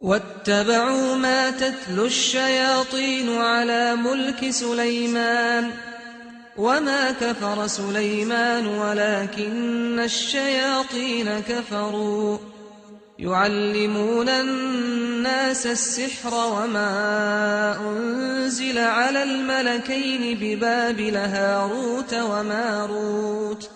واتبعوا ما تتلو الشياطين على ملك سليمان وما كفر سليمان ولكن الشياطين كفروا يعلمون الناس السحر وما أنزل على الملكين ببابل هاروت وماروت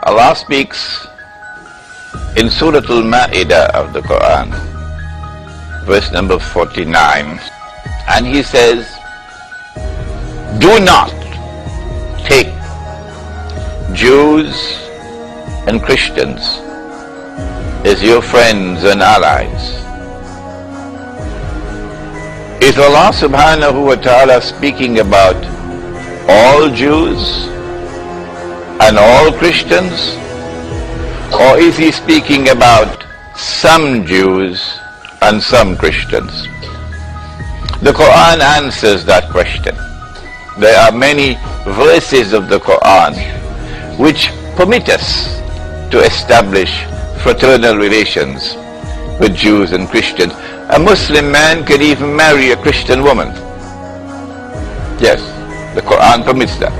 Allah speaks, in Surah Al-Ma'idah of the Quran, verse number 49, and he says, do not take Jews and Christians as your friends and allies. Is Allah subhanahu wa ta'ala speaking about all Jews and all Christians, or is he speaking about some Jews and some Christians? The Quran answers that question. There are many verses of the Quran which permit us to establish fraternal relations with Jews and Christians. A Muslim man can even marry a Christian woman. Yes, the Quran permits that.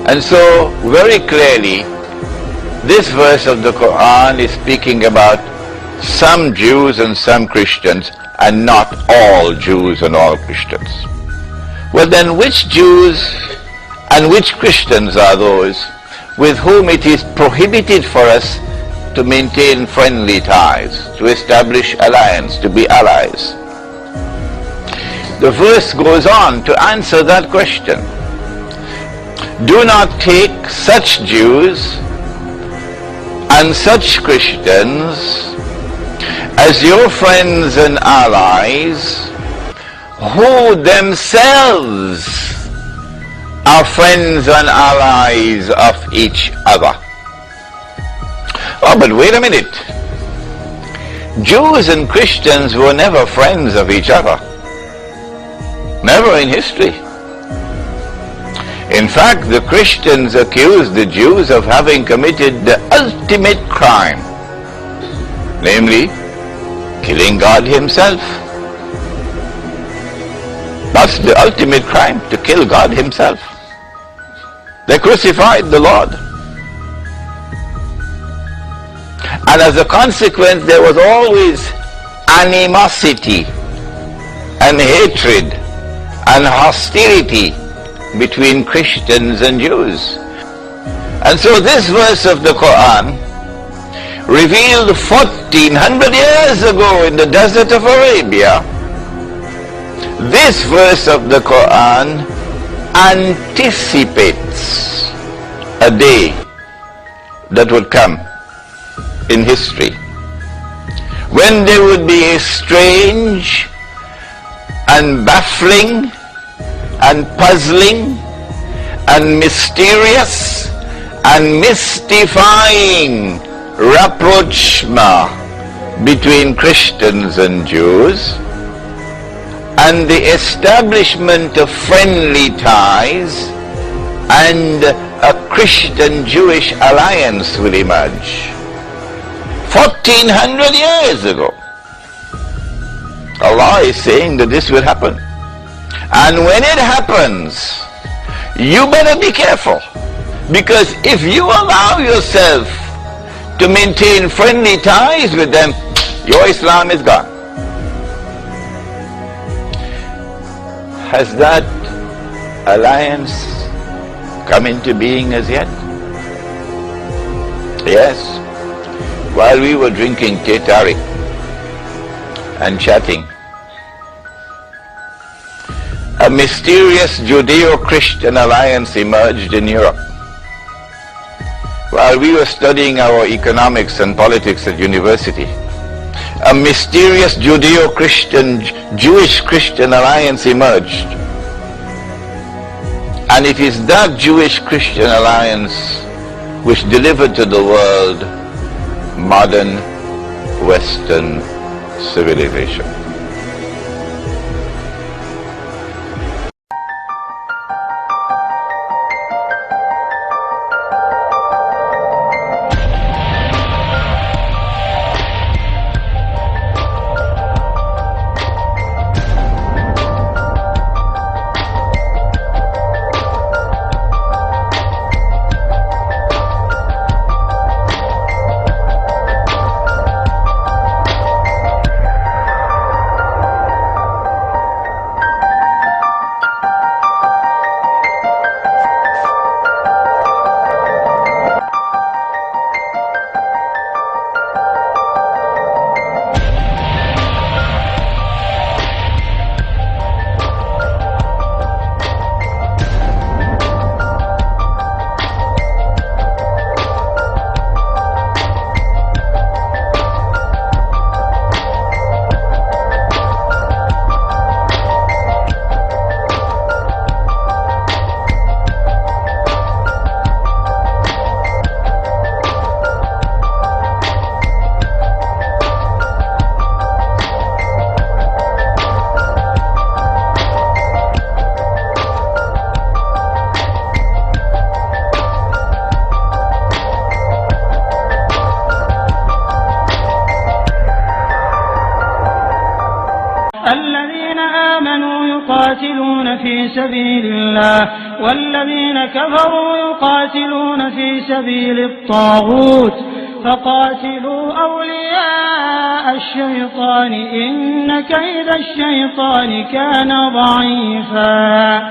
And so, very clearly, this verse of the Quran is speaking about some Jews and some Christians, and not all Jews and all Christians. Well then, which Jews and which Christians are those with whom it is prohibited for us to maintain friendly ties, to establish alliance, to be allies? The verse goes on to answer that question. Do not take such Jews and such Christians as your friends and allies who themselves are friends and allies of each other. Oh, but wait a minute. Jews and Christians were never friends of each other. Never in history. In fact, the Christians accused the Jews of having committed the ultimate crime, namely, killing God himself. That's the ultimate crime, to kill God himself. They crucified the Lord. And as a consequence, there was always animosity and hatred and hostility between Christians and Jews. And so this verse of the Quran, revealed 1400 years ago in the desert of Arabia, this verse of the Quran anticipates a day that would come in history when there would be a strange and baffling and puzzling and mysterious and mystifying rapprochement between Christians and Jews, and the establishment of friendly ties, and a Christian-Jewish alliance will emerge. 1400 years ago, Allah is saying that this will happen. And when it happens, you better be careful, because if you allow yourself to maintain friendly ties with them, your Islam is gone. Has that alliance come into being as yet? Yes. While we were drinking Teh Tarik and chatting, a mysterious Judeo-Christian alliance emerged in Europe. While we were studying our economics and politics at university, a mysterious Judeo-Christian, Jewish-Christian alliance emerged. And it is that Jewish-Christian alliance which delivered to the world modern Western civilization. يقاتلون في سبيل الله والذين كفروا يقاتلون في سبيل الطاغوت فقاتلوا أولياء الشيطان إن كيد الشيطان كان ضعيفا